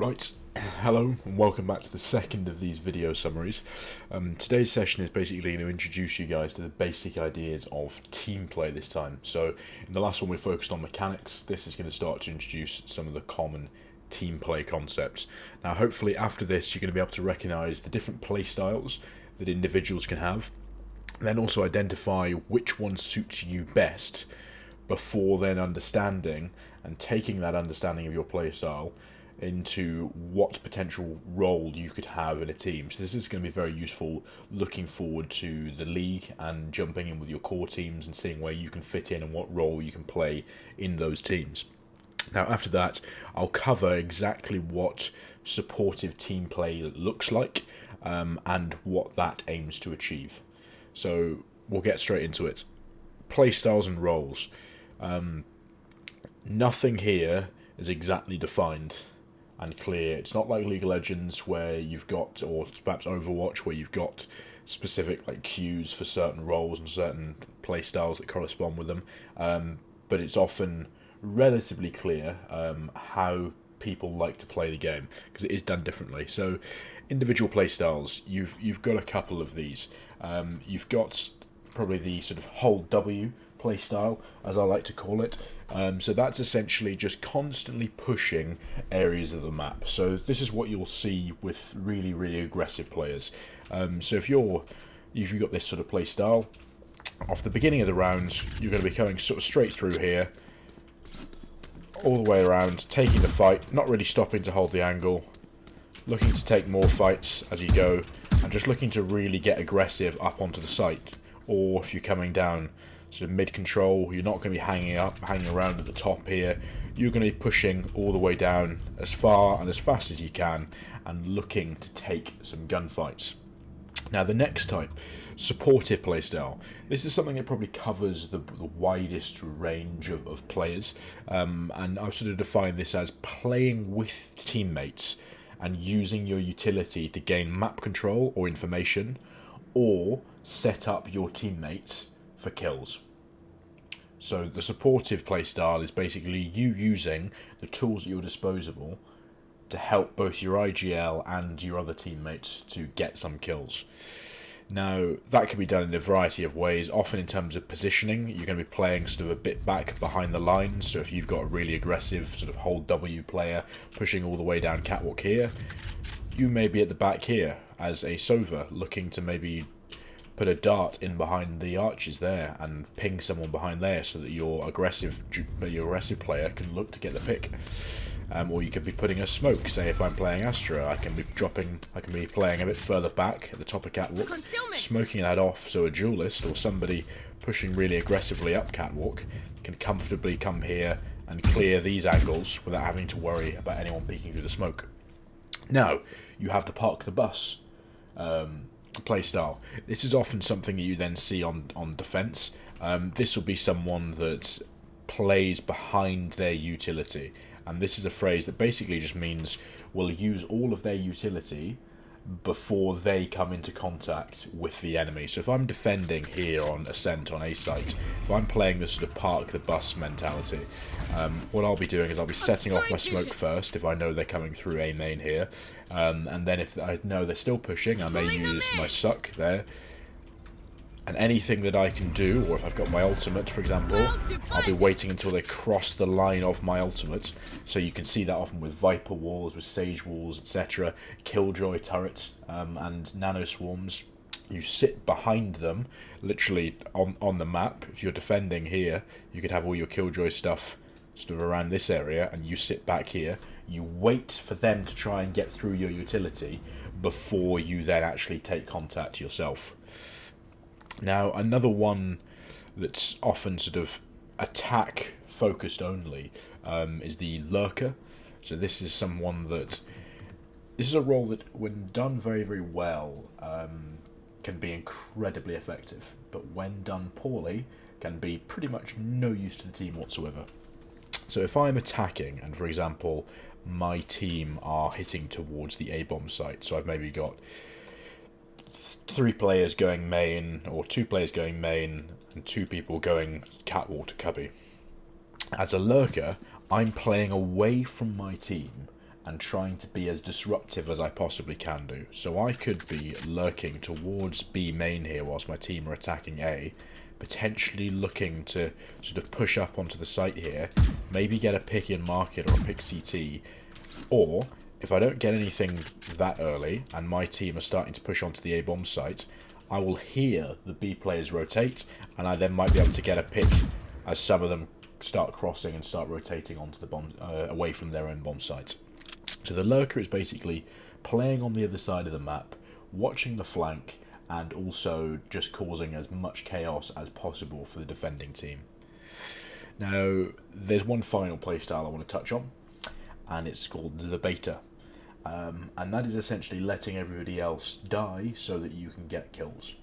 Right, hello and welcome back to the second of these video summaries. Today's session is basically going to introduce you guys to the basic ideas of team play this time. So in the last one we focused on mechanics. This is going to start to introduce some of the common team play concepts. Now hopefully after this you're going to be able to recognise the different play styles that individuals can have, and then also identify which one suits you best before then understanding and taking that understanding of your play style into what potential role you could have in a team. So this is going to be very useful looking forward to the league and jumping in with your core teams and seeing where you can fit in and what role you can play in those teams. Now after that, I'll cover exactly what supportive team play looks like and what that aims to achieve. So we'll get straight into it. Play styles and roles. Nothing here is exactly defined and clear. It's not like League of Legends where you've got, or perhaps Overwatch, where you've got specific like cues for certain roles and certain play styles that correspond with them. But it's often relatively clear how people like to play the game because it is done differently. So individual play styles, you've got a couple of these. You've got probably the sort of hold W play style, as I like to call it. So that's essentially just constantly pushing areas of the map. So this is what you'll see with really aggressive players. So if you've got this sort of play style, off the beginning of the round, you're going to be going sort of straight through here, all the way around, taking the fight, not really stopping to hold the angle, looking to take more fights as you go, and just looking to really get aggressive up onto the site. Or if you're coming down sort of mid-control, you're not going to be hanging around at the top here. You're going to be pushing all the way down as far and as fast as you can and looking to take some gunfights. Now the next type, supportive playstyle. This is something that probably covers the widest range of players, and I've sort of defined this as playing with teammates and using your utility to gain map control or information, or set up your teammates for kills. So the supportive playstyle is basically you using the tools at your disposal to help both your IGL and your other teammates to get some kills. Now that can be done in a variety of ways, often in terms of positioning. You're going to be playing sort of a bit back behind the lines, so if you've got a really aggressive sort of hold W player pushing all the way down catwalk here, you may be at the back here as a Sova looking to maybe put a dart in behind the arches there and ping someone behind there so that your aggressive player can look to get the pick. Or you could be putting a smoke. Say if I'm playing Astra, I can be playing a bit further back at the top of catwalk, smoking that off so a duelist or somebody pushing really aggressively up catwalk can comfortably come here and clear these angles without having to worry about anyone peeking through the smoke. Now, you have the park the bus playstyle. This is often something that you then see on defense. This will be someone that plays behind their utility, and this is a phrase that basically just means will use all of their utility before they come into contact with the enemy. So if I'm defending here on Ascent on A site, if I'm playing this sort of park the bus mentality, what I'll be doing is I'll be setting off my smoke first if I know they're coming through A main here, and then if I know they're still pushing, I may use my suck there. And anything that I can do, or if I've got my ultimate, for example, I'll be waiting until they cross the line of my ultimate. So you can see that often with Viper walls, with Sage walls, etc., Killjoy turrets, and Nano swarms. You sit behind them, literally on the map. If you're defending here, you could have all your Killjoy stuff sort of around this area, and you sit back here. You wait for them to try and get through your utility before you then actually take contact yourself. Now, another one that's often sort of attack focused only is the lurker. So this is someone that, this is a role that when done very well can be incredibly effective, but when done poorly can be pretty much no use to the team whatsoever. So if I'm attacking and, for example, my team are hitting towards the A-bomb site, so I've maybe got 3 players going main, or 2 players going main, and 2 people going catwalk to cubby. As a lurker, I'm playing away from my team and trying to be as disruptive as I possibly can do. So I could be lurking towards B main here whilst my team are attacking A, potentially looking to sort of push up onto the site here, maybe get a pick in market or a pick CT, or if I don't get anything that early and my team are starting to push onto the A bomb site, I will hear the B players rotate, and I then might be able to get a pick as some of them start crossing and start rotating onto the bomb, away from their own bomb site. So the lurker is basically playing on the other side of the map, watching the flank, and also just causing as much chaos as possible for the defending team. Now, there's one final playstyle I want to touch on, and it's called the beta. And that is essentially letting everybody else die so that you can get kills.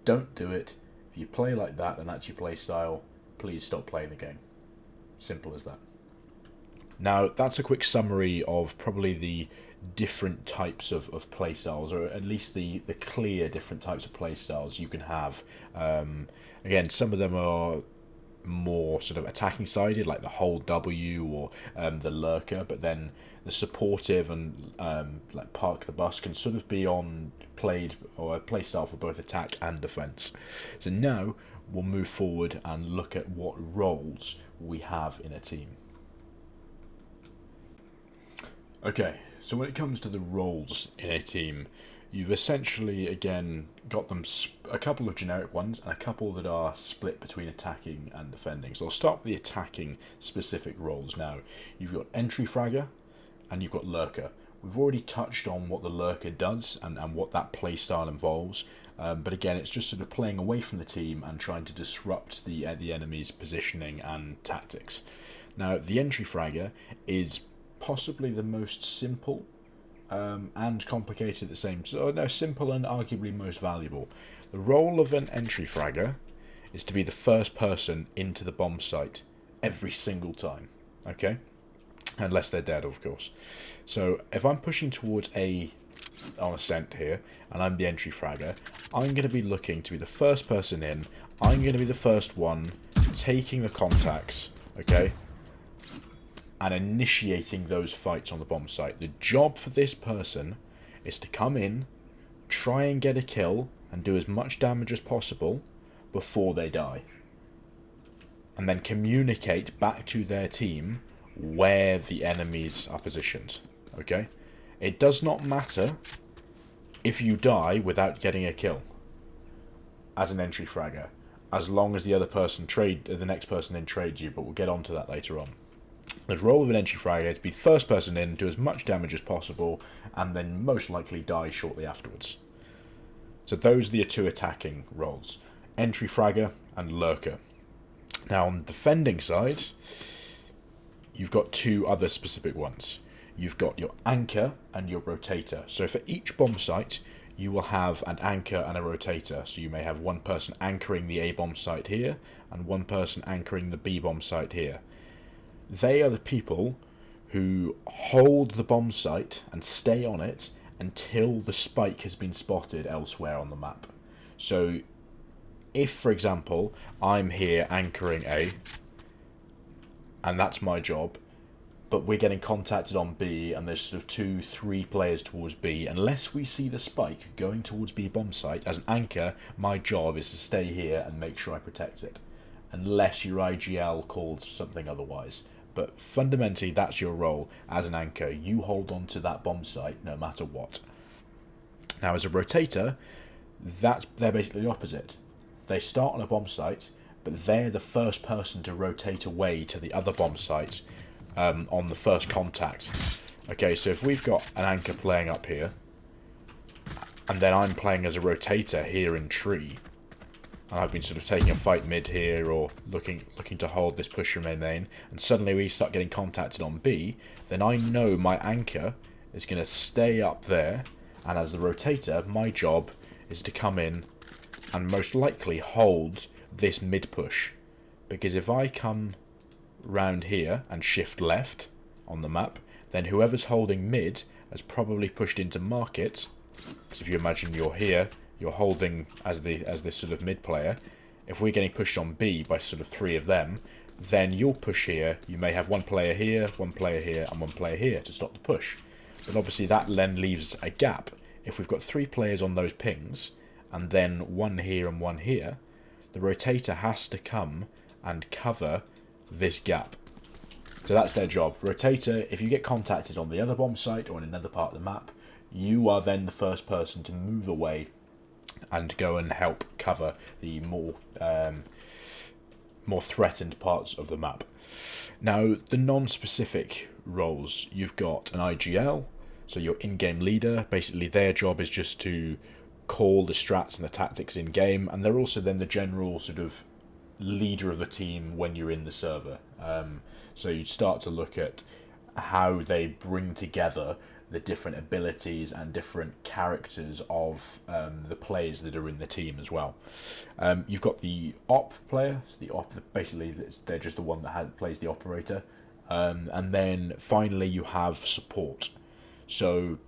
Don't do it. If you play like that and that's your playstyle, please stop playing the game. Simple as that. Now, that's a quick summary of probably the different types of playstyles, or at least the clear different types of playstyles you can have. Again, some of them are more sort of attacking sided, like the hold W or the lurker, but then the supportive and like park the bus can sort of be played or a playstyle for both attack and defense. So now we'll move forward and look at what roles we have in a team. Okay, so when it comes to the roles in a team, you've essentially, again, got them a couple of generic ones and a couple that are split between attacking and defending. So I'll start with the attacking specific roles now. You've got entry fragger and you've got lurker. We've already touched on what the lurker does and what that playstyle involves, but again, it's just sort of playing away from the team and trying to disrupt the enemy's positioning and tactics. Now, the entry fragger is possibly the most simple and complicated at the same time. So, no, simple and arguably most valuable. The role of an entry fragger is to be the first person into the bomb site every single time, okay? Unless they're dead, of course. So if I'm pushing towards A on ascent here, and I'm the entry fragger, I'm going to be looking to be the first person in. I'm going to be the first one taking the contacts, okay? And initiating those fights on the bomb site. The job for this person is to come in, try and get a kill, and do as much damage as possible before they die. And then communicate back to their team where the enemies are positioned. Okay? It does not matter if you die without getting a kill as an entry fragger, as long as the other person the next person then trades you, but we'll get onto that later on. The role of an entry fragger is to be the first person in, do as much damage as possible, and then most likely die shortly afterwards. So those are the two attacking roles, entry fragger and lurker. Now on the defending side, you've got two other specific ones. You've got your anchor and your rotator. So for each bomb site, you will have an anchor and a rotator. So you may have one person anchoring the A bomb site here, and one person anchoring the B bomb site here. They are the people who hold the bomb site and stay on it until the spike has been spotted elsewhere on the map. So if, for example, I'm here anchoring A, and that's my job, but we're getting contacted on B, and there's sort of 2-3 players towards B, unless we see the spike going towards B bomb site, as an anchor, my job is to stay here and make sure I protect it, unless your IGL calls something otherwise. But fundamentally, that's your role as an anchor. You hold on to that bomb site no matter what. Now, as a rotator, they're basically the opposite. They start on a bomb site, but they're the first person to rotate away to the other bomb site on the first contact. Okay, so if we've got an anchor playing up here, and then I'm playing as a rotator here in tree, and I've been sort of taking a fight mid here, or looking to hold this push from main, and suddenly we start getting contacted on B, then I know my anchor is going to stay up there, and as the rotator, my job is to come in and most likely hold this mid push. Because if I come round here and shift left on the map, then whoever's holding mid has probably pushed into market. Because if you imagine you're here, you're holding as this sort of mid player. If we're getting pushed on B by sort of 3 of them, then you'll push here. You may have one player here, and one player here to stop the push. But obviously that then leaves a gap. If we've got 3 players on those pings, and then one here and one here, the rotator has to come and cover this gap. So that's their job. Rotator, if you get contacted on the other bomb site or in another part of the map, you are then the first person to move away and go and help cover the more threatened parts of the map. Now, the non-specific roles, you've got an IGL, so your in-game leader. Basically, their job is just to call the strats and the tactics in-game, and they're also then the general sort of leader of the team when you're in the server. So you start to look at how they bring together the different abilities and different characters of the players that are in the team as well. You've got the op player. So the op, basically, they're just the one that plays the operator. And then finally you have support. So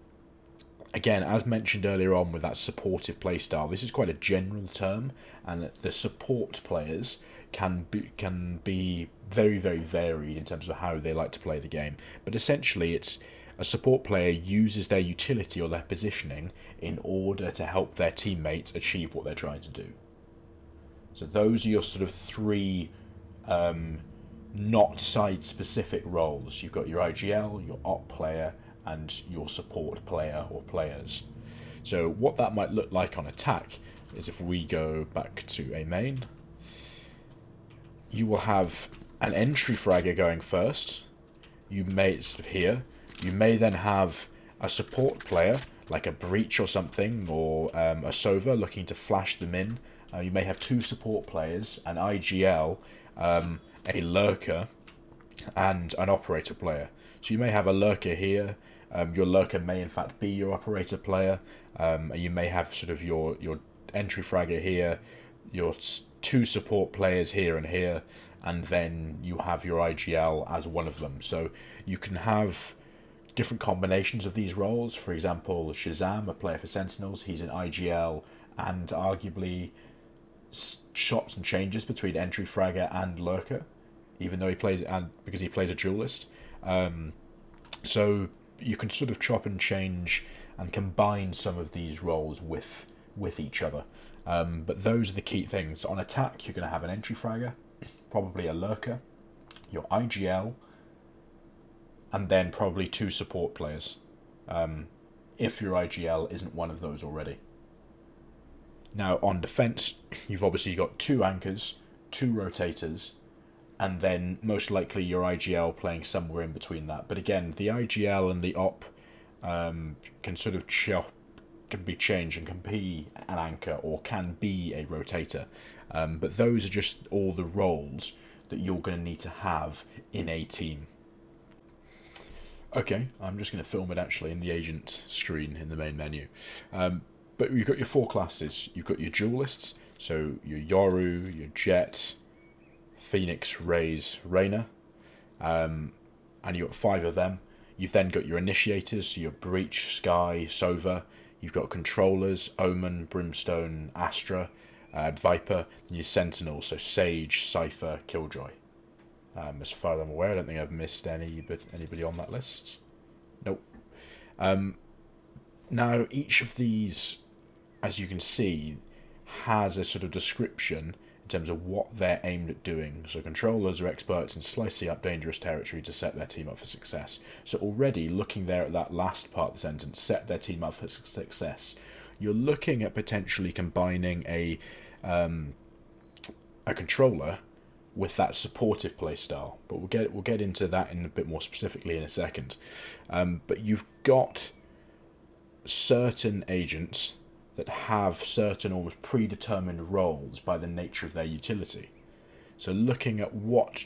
again, as mentioned earlier on with that supportive playstyle, this is quite a general term, and the support players can be very, very varied in terms of how they like to play the game. But essentially, it's a support player uses their utility or their positioning in order to help their teammates achieve what they're trying to do. So those are your sort of 3 not side-specific roles. You've got your IGL, your op player, and your support player or players. So what that might look like on attack is if we go back to a main, you will have an entry fragger going first. You may sort of here. You may then have a support player like a breach or something, or a Sova looking to flash them in. You may have 2 support players, an IGL, a lurker, and an operator player. So you may have a lurker here. Your lurker may in fact be your operator player. You may have sort of your entry fragger here, your 2 support players here and here, and then you have your IGL as one of them. So you can have different combinations of these roles. For example, Shazam, a player for Sentinels, he's an IGL, and arguably shops and changes between entry fragger and lurker, even though he plays, and because he plays a duelist. So you can sort of chop and change and combine some of these roles with each other. But those are the key things. On attack, you're going to have an entry fragger, probably a lurker, your IGL, and then probably 2 support players, if your IGL isn't one of those already. Now, on defense, you've obviously got 2 anchors, 2 rotators, and then most likely your IGL playing somewhere in between that. But again, the IGL and the op can sort of can be changed and can be an anchor or can be a rotator. But those are just all the roles that you're going to need to have in a team. Okay, I'm just going to film it actually in the agent screen in the main menu. But you've got your 4 classes. You've got your duelists, so your Yoru, your Jet, Phoenix, Raze, Reyna, and you've got 5 of them. You've then got your initiators, so your Breach, Sky, Sova. You've got controllers, Omen, Brimstone, Astra, Viper, and your Sentinels, so Sage, Cypher, Killjoy. As far as I'm aware, I don't think I've missed anybody on that list. Nope. Now, each of these, as you can see, has a sort of description in terms of what they're aimed at doing. So controllers are experts in slicing up dangerous territory to set their team up for success. So already, looking there at that last part of the sentence, set their team up for success, you're looking at potentially combining a controller with that supportive playstyle, but we'll get into that in a bit more specifically in a second. But you've got certain agents that have certain almost predetermined roles by the nature of their utility. So looking at what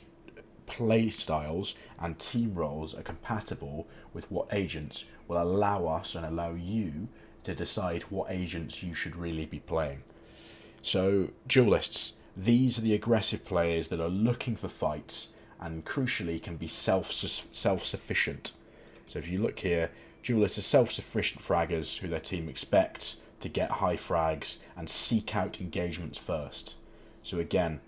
playstyles and team roles are compatible with what agents will allow us and allow you to decide what agents you should really be playing. So duelists, these are the aggressive players that are looking for fights and crucially can be self-sufficient. So if you look here, duelists are self-sufficient fraggers who their team expects to get high frags and seek out engagements first. So again,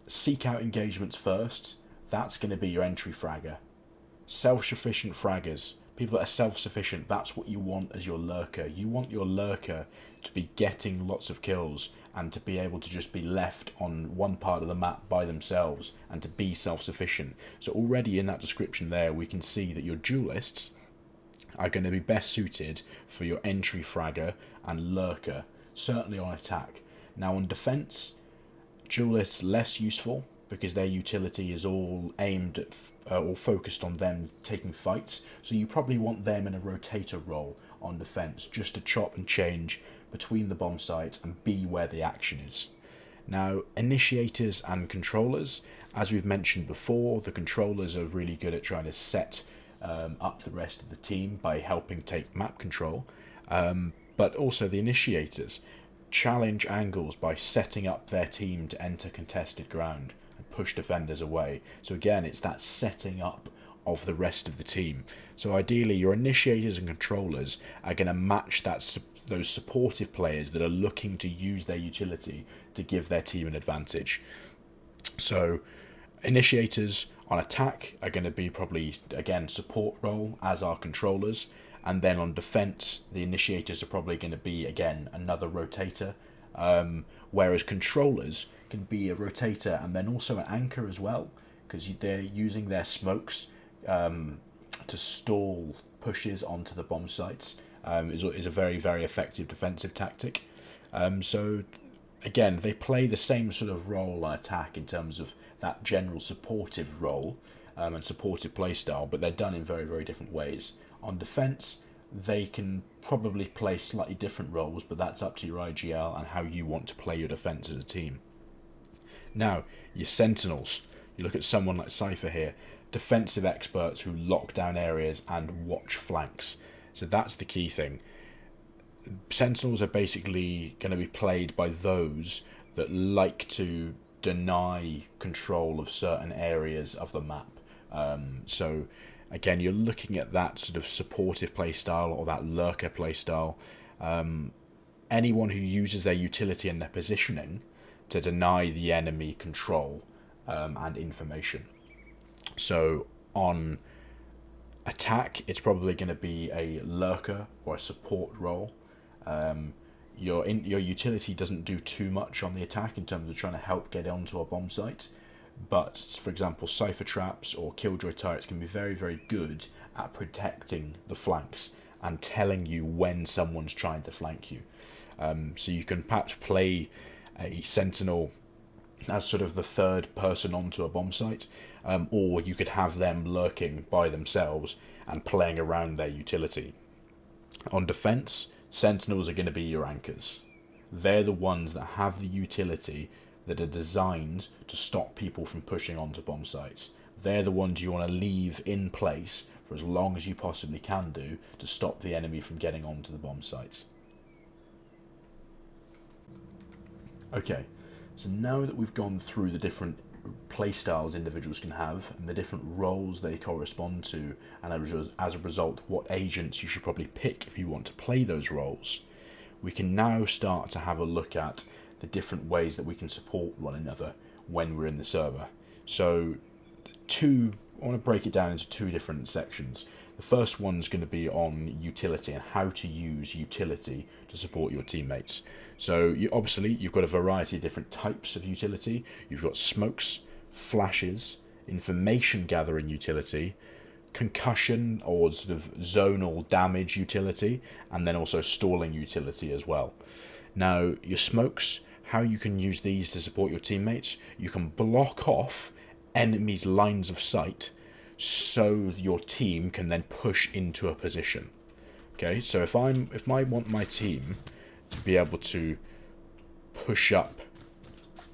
seek out engagements first. That's going to be your entry fragger. Self-sufficient fraggers, people that are self-sufficient, that's what you want as your lurker. You want your lurker to be getting lots of kills and to be able to just be left on one part of the map by themselves and to be self-sufficient. So already in that description there, we can see that your duelists are going to be best suited for your entry fragger and lurker, certainly on attack. Now on defense, duelists less useful because their utility is all aimed at or focused on them taking fights, so you probably want them in a rotator role on defense, just to chop and change between the bomb sites and be where the action is. Now, initiators and controllers, as we've mentioned before, the controllers are really good at trying to set up the rest of the team by helping take map control, but also the initiators challenge angles by setting up their team to enter contested ground and push defenders away. So again, it's that setting up of the rest of the team. So ideally, your initiators and controllers are going to match those supportive players that are looking to use their utility to give their team an advantage. So initiators on attack are going to be probably, again, support role, as are controllers. And then on defense, the initiators are probably going to be, again, another rotator. Whereas controllers can be a rotator and then also an anchor as well, because they're using their smokes to stall pushes onto the bomb sites. Is a very, very effective defensive tactic. So again, they play the same sort of role on attack in terms of that general supportive role and supportive playstyle, but they're done in very, very different ways. On defense, they can probably play slightly different roles, but that's up to your IGL and how you want to play your defense as a team. Now, your sentinels. You look at someone like Cypher here, defensive experts who lock down areas and watch flanks. So that's the key thing. Sentinels are basically going to be played by those that like to deny control of certain areas of the map. So again, you're looking at that sort of supportive playstyle or that lurker playstyle. Anyone who uses their utility and their positioning to deny the enemy control and information. So on attack, it's probably going to be a lurker or a support role. Your utility doesn't do too much on the attack in terms of trying to help get onto a bomb site, but for example, cipher traps or killjoy turrets can be very, very good at protecting the flanks and telling you when someone's trying to flank you. So you can perhaps play a sentinel as sort of the third person onto a bomb site, or you could have them lurking by themselves and playing around their utility. On defense, sentinels are going to be your anchors. They're the ones that have the utility that are designed to stop people from pushing onto bomb sites. They're the ones you want to leave in place for as long as you possibly can do to stop the enemy from getting onto the bomb sites. Okay, so now that we've gone through the different playstyles individuals can have and the different roles they correspond to, and as a result what agents you should probably pick if you want to play those roles, we can now start to have a look at the different ways that we can support one another when we're in the server. So I want to break it down into two different sections. The first one's going to be on utility and how to use utility to support your teammates. So you've got a variety of different types of utility. You've got smokes, flashes, information gathering utility, concussion or sort of zonal damage utility, and then also stalling utility as well. Now, your smokes, how you can use these to support your teammates, you can block off enemies' lines of sight so your team can then push into a position. Okay, so if I want my team to be able to push up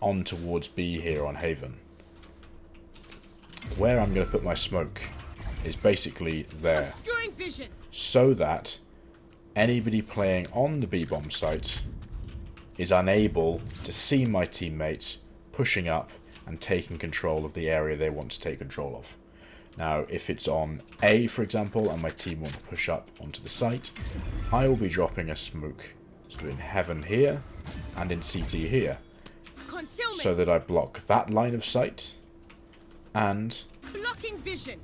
on towards B here on Haven, where I'm going to put my smoke is basically there, so that anybody playing on the B bomb site is unable to see my teammates pushing up and taking control of the area they want to take control of. Now, if it's on A, for example, and my team want to push up onto the site, I will be dropping a smoke. So in Heaven here, and in CT here. so that I block that line of sight, and Blocking vision.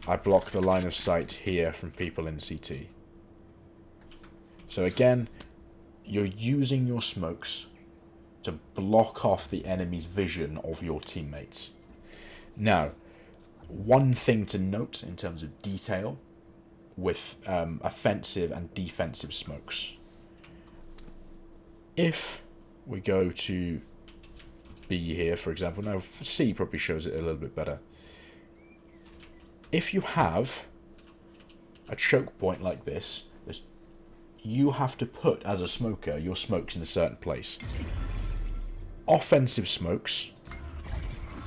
I block the line of sight here from people in CT. So again, you're using your smokes to block off the enemy's vision of your teammates. Now, one thing to note in terms of detail with offensive and defensive smokes. If we go to B here, for example, now C probably shows it a little bit better. If you have a choke point like this, you have to put, as a smoker, your smokes in a certain place. Offensive smokes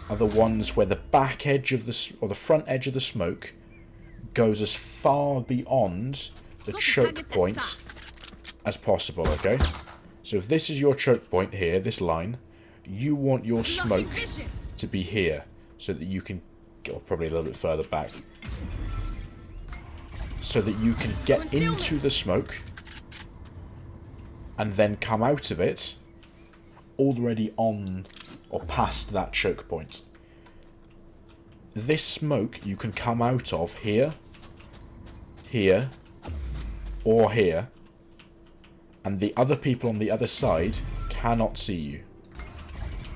are the ones where the back edge of or the front edge of the smoke goes as far beyond the choke point as possible, okay? So if this is your choke point here, this line, you want your smoke to be here, so that you can, or probably a little bit further back, so that you can get into the smoke and then come out of it already on or past that choke point. This smoke you can come out of here, here, or here, and the other people on the other side cannot see you.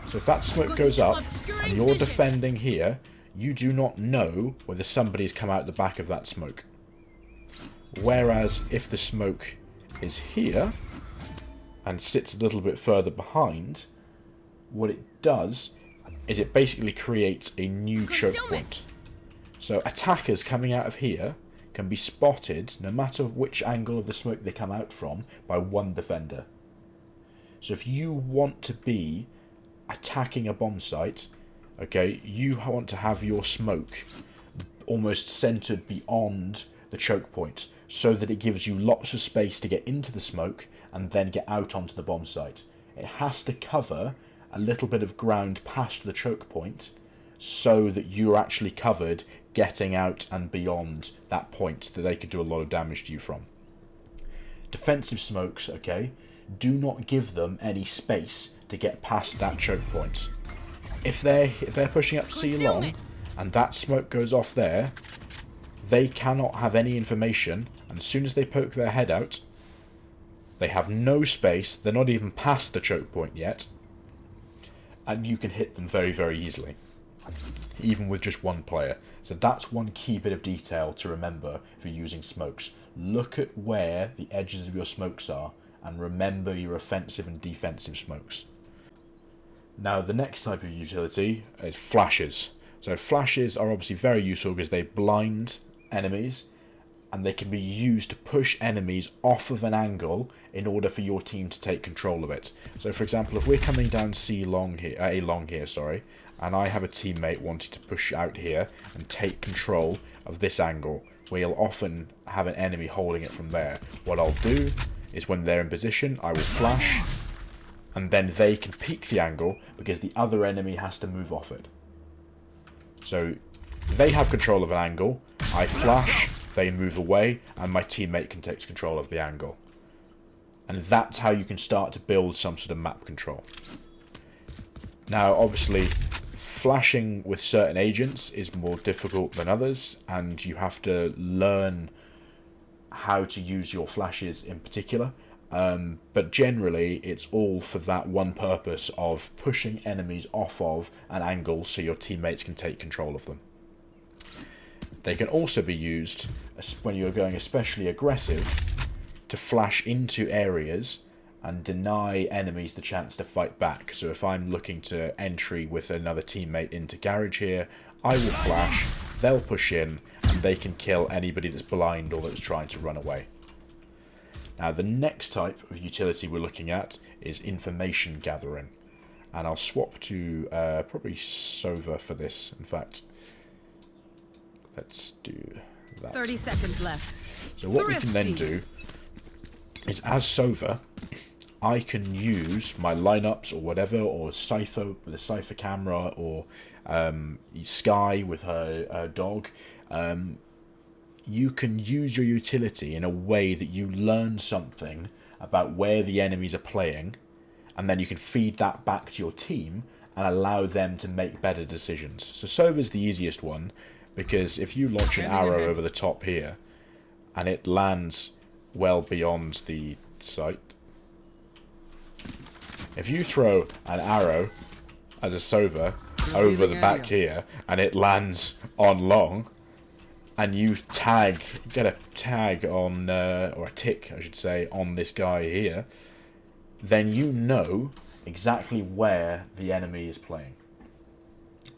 So if that smoke goes up and you're defending here, you do not know whether somebody's come out the back of that smoke. Whereas if the smoke is here and sits a little bit further behind, what it does is it basically creates a new choke point. So attackers coming out of here can be spotted, no matter which angle of the smoke they come out from, by one defender. So if you want to be attacking a bomb site, okay, you want to have your smoke almost centered beyond the choke point, so that it gives you lots of space to get into the smoke and then get out onto the bomb site. It has to cover a little bit of ground past the choke point so that you're actually covered getting out and beyond that point that they could do a lot of damage to you from. Defensive smokes, okay, do not give them any space to get past that choke point. If they're pushing up C long and that smoke goes off there, they cannot have any information, and as soon as they poke their head out, they have no space, they're not even past the choke point yet, and you can hit them very, very easily, even with just one player. So that's one key bit of detail to remember if you're using smokes. Look at where the edges of your smokes are, and remember your offensive and defensive smokes. Now the next type of utility is flashes. So flashes are obviously very useful because they blind enemies, and they can be used to push enemies off of an angle in order for your team to take control of it. So for example, if we're coming down A long here, and I have a teammate wanting to push out here and take control of this angle, we'll often have an enemy holding it from there. What I'll do is when they're in position, I will flash, and then they can peek the angle because the other enemy has to move off it. So they have control of an angle, I flash, they move away, and my teammate can take control of the angle. And that's how you can start to build some sort of map control. Now, obviously, flashing with certain agents is more difficult than others, and you have to learn how to use your flashes in particular. But generally, it's all for that one purpose of pushing enemies off of an angle so your teammates can take control of them. They can also be used when you're going especially aggressive to flash into areas and deny enemies the chance to fight back. So if I'm looking to entry with another teammate into garage here, I will flash, they'll push in, and they can kill anybody that's blind or that's trying to run away. Now the next type of utility we're looking at is information gathering. And I'll swap to probably Sova for this, in fact. Let's do that. 30 seconds left. So what we can then do is, as Sova, I can use my lineups or whatever, or Cypher with a Cypher camera, or Sky with her dog. You can use your utility in a way that you learn something about where the enemies are playing, and then you can feed that back to your team and allow them to make better decisions. So Sova's the easiest one, because if you launch an arrow over the top here, and it lands well beyond the site, if you throw an arrow as a Sova over the back here, and it lands on long, and you get a tag on, or a tick, I should say, on this guy here, then you know exactly where the enemy is playing.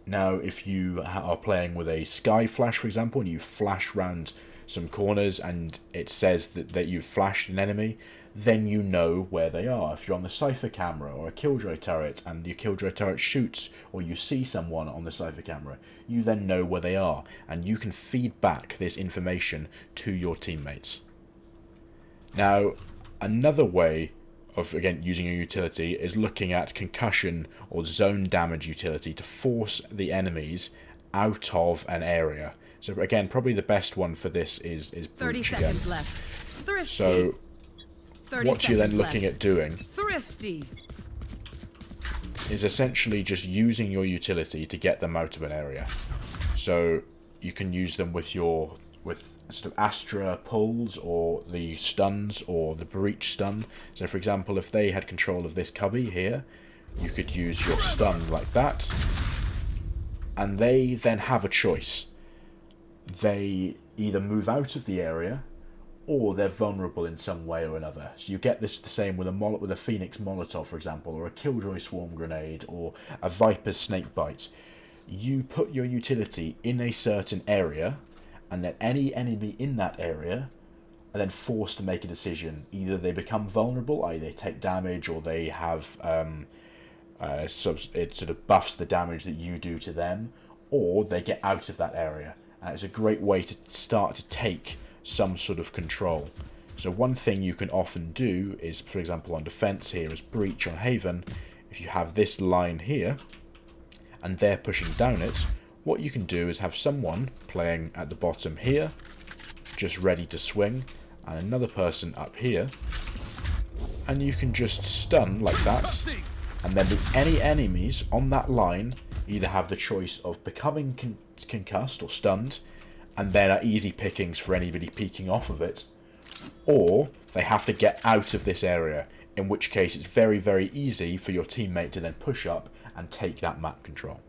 Now, if you are playing with a sky flash, for example, and you flash round some corners and it says that you've flashed an enemy, then you know where they are. If you're on the Cypher camera or a Killjoy turret and your Killjoy turret shoots, or you see someone on the Cypher camera, you then know where they are, and you can feed back this information to your teammates. Now, another way of, again, using a utility is looking at concussion or zone damage utility to force the enemies out of an area. So again, probably the best one for this is 30 Breach seconds again. left. Thrifty. So 30 what you're then seconds looking left. at doing Thrifty. is essentially just using your utility to get them out of an area. So you can use them with sort of Astra pulls, or the stuns, or the breach stun. So for example, if they had control of this cubby here, you could use your stun like that, and they then have a choice. They either move out of the area, or they're vulnerable in some way or another. So you get this the same with a Phoenix Molotov, for example, or a Killjoy Swarm Grenade, or a Viper's Snake Bite. You put your utility in a certain area, and then any enemy in that area are then forced to make a decision. Either they become vulnerable, i.e. they take damage, or they have it sort of buffs the damage that you do to them, or they get out of that area. And it's a great way to start to take some sort of control. So one thing you can often do is, for example, on defense here is Breach on Haven, if you have this line here and they're pushing down it, what you can do is have someone playing at the bottom here, just ready to swing, and another person up here, and you can just stun like that, and then any enemies on that line either have the choice of becoming concussed or stunned, and then are easy pickings for anybody peeking off of it, or they have to get out of this area, in which case it's very, very easy for your teammate to then push up and take that map control.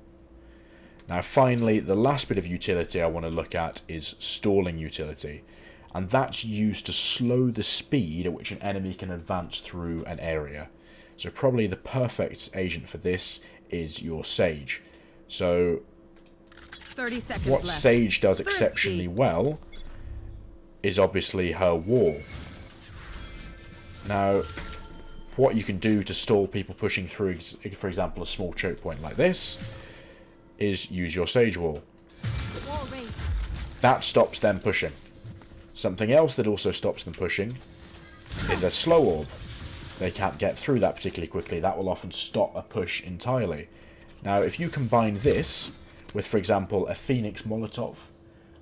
Now finally, the last bit of utility I want to look at is stalling utility, and that's used to slow the speed at which an enemy can advance through an area. So probably the perfect agent for this is your Sage. So 30 seconds what left. Sage does exceptionally well is obviously her wall. Now, what you can do to stall people pushing through, for example, a small choke point like this, is use your Sage wall. Wall raised. That stops them pushing. Something else that also stops them pushing is a slow orb. They can't get through that particularly quickly. That will often stop a push entirely. Now, if you combine this with, for example, a Phoenix Molotov,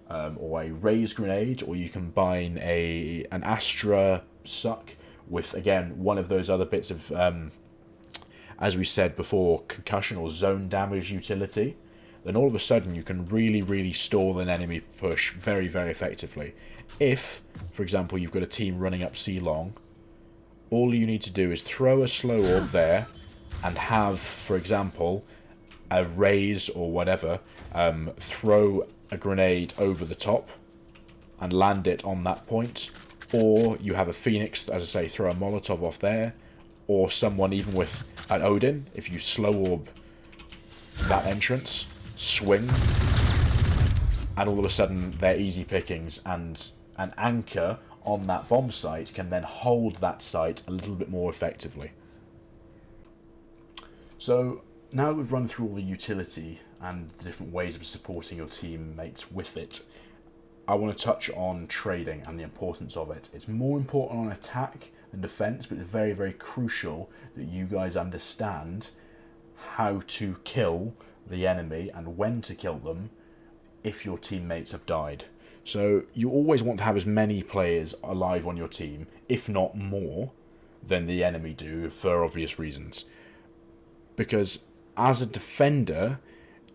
or a Raise Grenade, or you combine an Astra Suck with, again, one of those other bits of, as we said before, concussion or zone damage utility, then all of a sudden you can really, really stall an enemy push very, very effectively. If, for example, you've got a team running up C long, all you need to do is throw a slow orb there and have, for example, a Raise or whatever, throw a grenade over the top and land it on that point, or you have a Phoenix, as I say, throw a Molotov off there, or someone even with an Odin, if you slow orb that entrance, swing, and all of a sudden they're easy pickings, and an anchor on that bomb site can then hold that site a little bit more effectively. So now we've run through all the utility and the different ways of supporting your teammates with it, I want to touch on trading and the importance of it. It's more important on attack than defense, but it's very, very crucial that you guys understand how to kill the enemy and when to kill them if your teammates have died. So you always want to have as many players alive on your team, if not more, than the enemy do for obvious reasons. Because as a defender,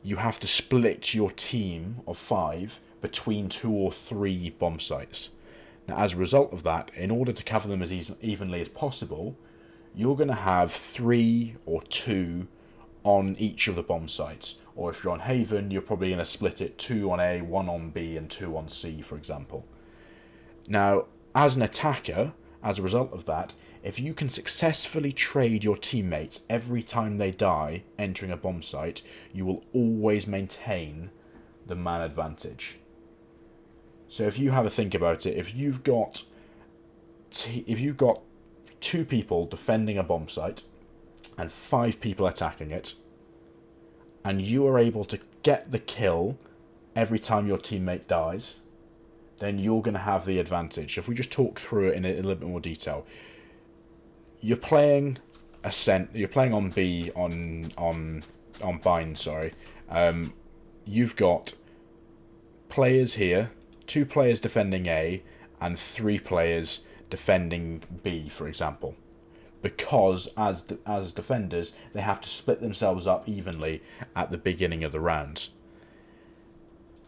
you have to split your team of 5 between 2 or 3 bomb sites. Now, as a result of that, in order to cover them as evenly as possible, you're going to have 3 or 2 on each of the bomb sites. Or if you're on Haven, you're probably going to split it 2 on A, 1 on B, and 2 on C, for example. Now, as an attacker, as a result of that, if you can successfully trade your teammates every time they die entering a bomb site, you will always maintain the man advantage. So if you have a think about it, if you've got 2 people defending a bomb site and 5 people attacking it, and you are able to get the kill every time your teammate dies, then you're going to have the advantage. If we just talk through it in a little bit more detail, you're playing you're playing on B on Bind. Sorry, you've got players here, 2 players defending A, and 3 players defending B, for example. Because as defenders, they have to split themselves up evenly at the beginning of the round.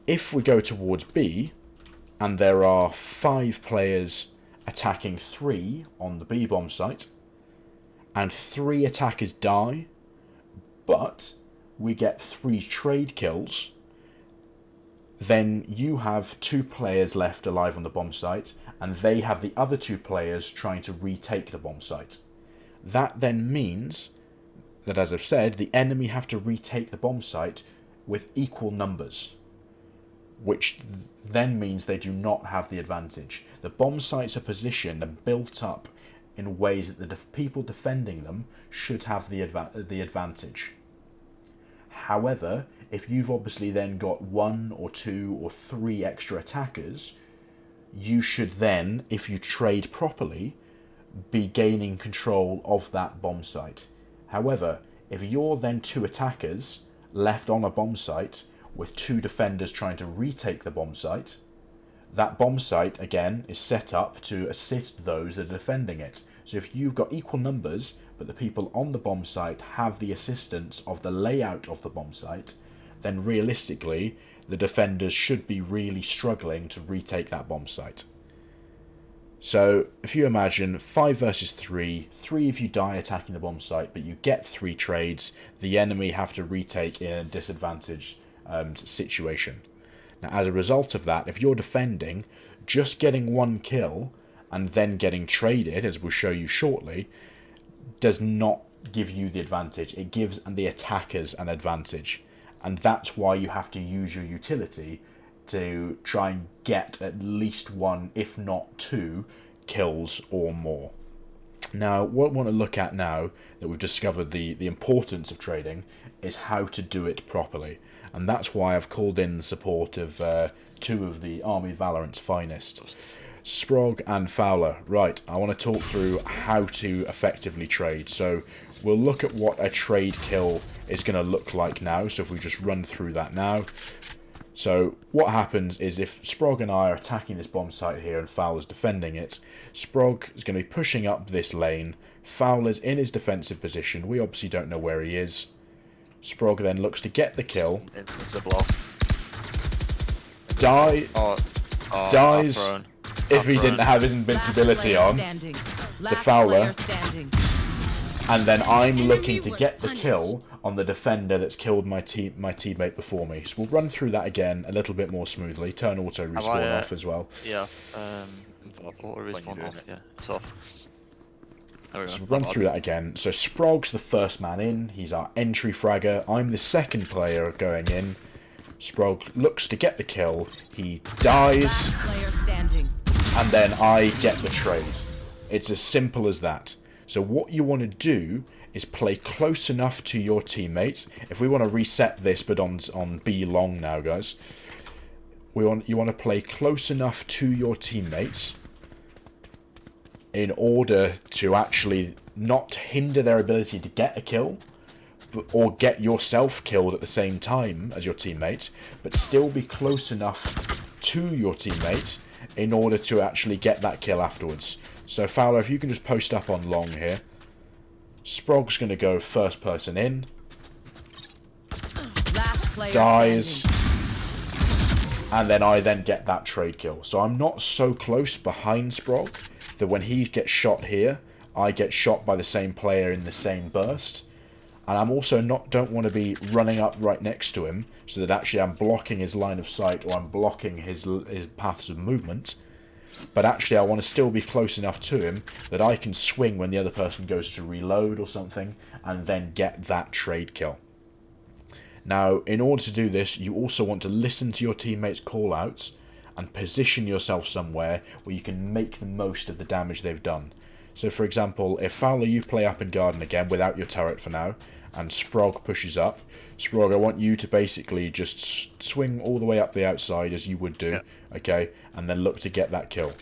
If we go towards B, and there are 5 players attacking 3 on the B bomb site, and 3 attackers die, but we get 3 trade kills, then you have 2 players left alive on the bomb site, and they have the other 2 players trying to retake the bomb site. That then means that, as I've said, the enemy have to retake the bomb site with equal numbers, which then means they do not have the advantage. The bomb sites are positioned and built up in ways that the people defending them should have the advantage. However, if you've obviously then got 1 or 2 or 3 extra attackers, you should then, if you trade properly, be gaining control of that bomb site. However, if you're then 2 attackers left on a bomb site with 2 defenders trying to retake the bomb site, that bomb site, again, is set up to assist those that are defending it. So if you've got equal numbers, but the people on the bomb site have the assistance of the layout of the bomb site, then realistically, the defenders should be really struggling to retake that bomb site. So if you imagine 5 versus 3, 3 of you die attacking the bomb site, but you get 3 trades, the enemy have to retake in a disadvantaged situation. Now, as a result of that, if you're defending, just getting 1 kill and then getting traded, as we'll show you shortly, does not give you the advantage. It gives the attackers an advantage. And that's why you have to use your utility to try and get at least 1, if not 2, kills or more. Now, what we want to look at now that we've discovered the importance of trading is how to do it properly. And that's why I've called in the support of 2 of the Army Valorant's finest, Sprog and Fowler. Right, I want to talk through how to effectively trade. So we'll look at what a trade kill is going to look like now. So if we just run through that now. So what happens is if Sprog and I are attacking this bomb site here and Fowler's defending it, Sprog is going to be pushing up this lane. Fowler's in his defensive position. We obviously don't know where he is. Sprog then looks to get the kill. It's a block. Dies if he didn't have his invincibility on to Fowler. And then I'm looking to get the kill on the defender that's killed my teammate before me. So we'll run through that again a little bit more smoothly. Turn auto respawn off as well. Yeah, auto respawn off. Yeah, it's off. So we'll run through that again. So Sprog's the first man in. He's our entry fragger. I'm the second player going in. Sprog looks to get the kill. He dies. And then I get the trade. It's as simple as that. So what you want to do is play close enough to your teammates. If we want to reset this, but on B long now, guys. You want to play close enough to your teammates in order to actually not hinder their ability to get a kill, or get yourself killed at the same time as your teammate, but still be close enough to your teammate in order to actually get that kill afterwards. So Fowler, if you can just post up on long here. Sprog's going to go first person in. Last player Dies. standing. And then I then get that trade kill. So I'm not so close behind Sprog that when he gets shot here, I get shot by the same player in the same burst. And I'm also don't want to be running up right next to him, so that actually I'm blocking his line of sight, or I'm blocking his paths of movement. But actually I want to still be close enough to him that I can swing when the other person goes to reload or something, and then get that trade kill. Now, in order to do this, you also want to listen to your teammates' call-outs and position yourself somewhere where you can make the most of the damage they've done. So, for example, if Fowler, you play up in garden again without your turret for now, and Sprog pushes up, Sprog, I want you to basically just swing all the way up the outside as you would do, okay, and then look to get that kill.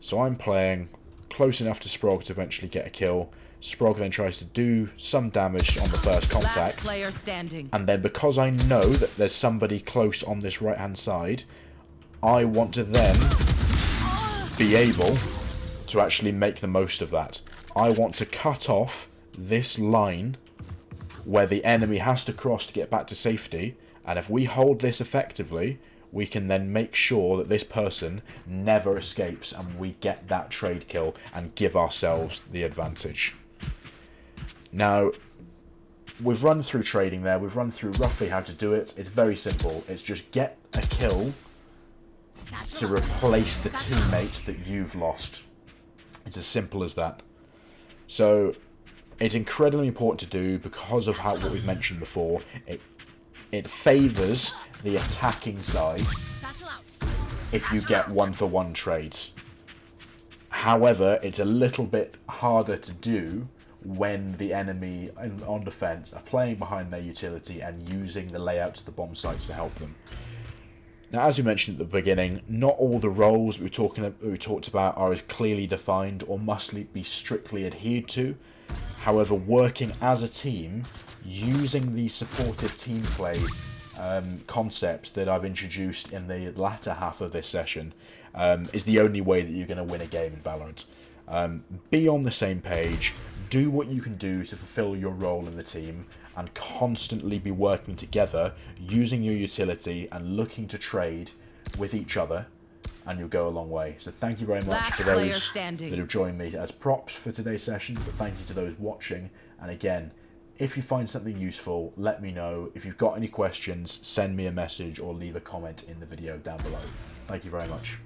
So I'm playing close enough to Sprog to eventually get a kill. Sprog then tries to do some damage on the first contact. Last player standing. And then because I know that there's somebody close on this right-hand side, I want to then be able to actually make the most of that. I want to cut off this line where the enemy has to cross to get back to safety, and if we hold this effectively, we can then make sure that this person never escapes and we get that trade kill and give ourselves the advantage. Now, we've run through trading there, we've run through roughly how to do it. It's very simple. It's just get a kill to replace the teammate that you've lost. It's as simple as that. So, it's incredibly important to do because of what we've mentioned before. It favours the attacking side if you get one-for-one trades. However, it's a little bit harder to do when the enemy on defence are playing behind their utility and using the layouts of the bomb sites to help them. Now, as we mentioned at the beginning, not all the roles we talked about are as clearly defined or must be strictly adhered to. However, working as a team, using the supportive team play concept that I've introduced in the latter half of this session is the only way that you're going to win a game in Valorant. Be on the same page, do what you can do to fulfill your role in the team, and constantly be working together, using your utility and looking to trade with each other, and you'll go a long way. So thank you very much for those that have joined me as props for today's session, but thank you to those watching. And again, if you find something useful, let me know. If you've got any questions, send me a message or leave a comment in the video down below. Thank you very much.